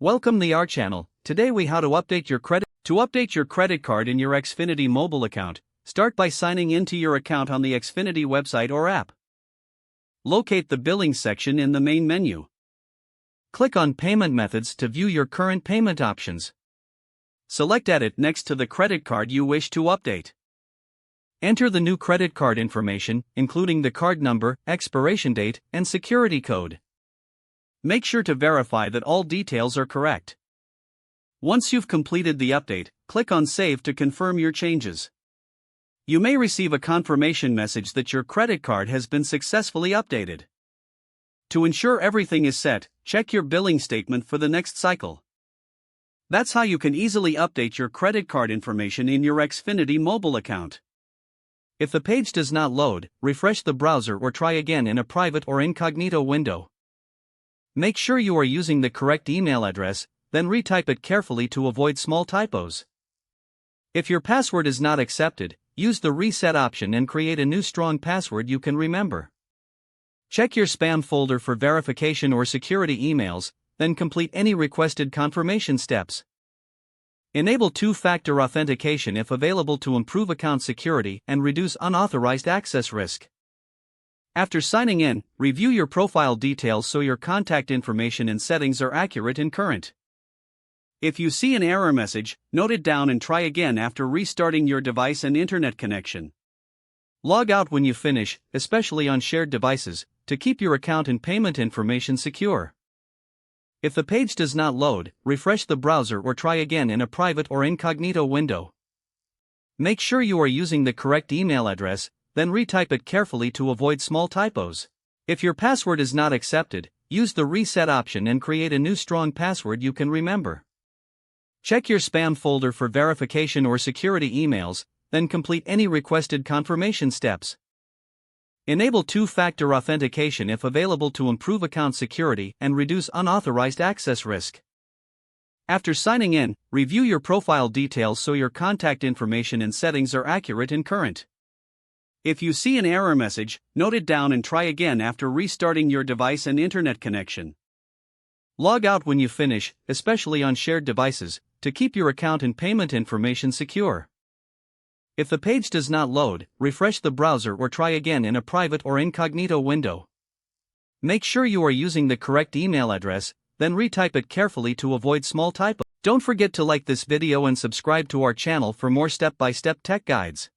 Welcome to our channel. Today we how to update your credit card in your Xfinity Mobile account. Start by signing into your account on the Xfinity website or app. Locate the billing section in the main menu. Click on Payment Methods to view your current payment options. Select Edit next to the credit card you wish to update. Enter the new credit card information, including the card number, expiration date, and security code. Make sure to verify that all details are correct. Once you've completed the update, click on Save to confirm your changes. You may receive a confirmation message that your credit card has been successfully updated. To ensure everything is set, check your billing statement for the next cycle. That's how you can easily update your credit card information in your Xfinity Mobile account. If the page does not load, refresh the browser or try again in a private or incognito window. Make sure you are using the correct email address, then retype it carefully to avoid small typos. If your password is not accepted, use the reset option and create a new strong password you can remember. Check your spam folder for verification or security emails, then complete any requested confirmation steps. Enable two-factor authentication if available to improve account security and reduce unauthorized access risk. After signing in, review your profile details so your contact information and settings are accurate and current. If you see an error message, note it down and try again after restarting your device and internet connection. Log out when you finish, especially on shared devices, to keep your account and payment information secure. If the page does not load, refresh the browser or try again in a private or incognito window. Make sure you are using the correct email address, then retype it carefully to avoid small typos. If your password is not accepted, use the reset option and create a new strong password you can remember. Check your spam folder for verification or security emails, then complete any requested confirmation steps. Enable two-factor authentication if available to improve account security and reduce unauthorized access risk. After signing in, review your profile details so your contact information and settings are accurate and current. If you see an error message, note it down and try again after restarting your device and internet connection. Log out when you finish, especially on shared devices, to keep your account and payment information secure. If the page does not load, refresh the browser or try again in a private or incognito window. Make sure you are using the correct email address, then retype it carefully to avoid small typos. Don't forget to like this video and subscribe to our channel for more step-by-step tech guides.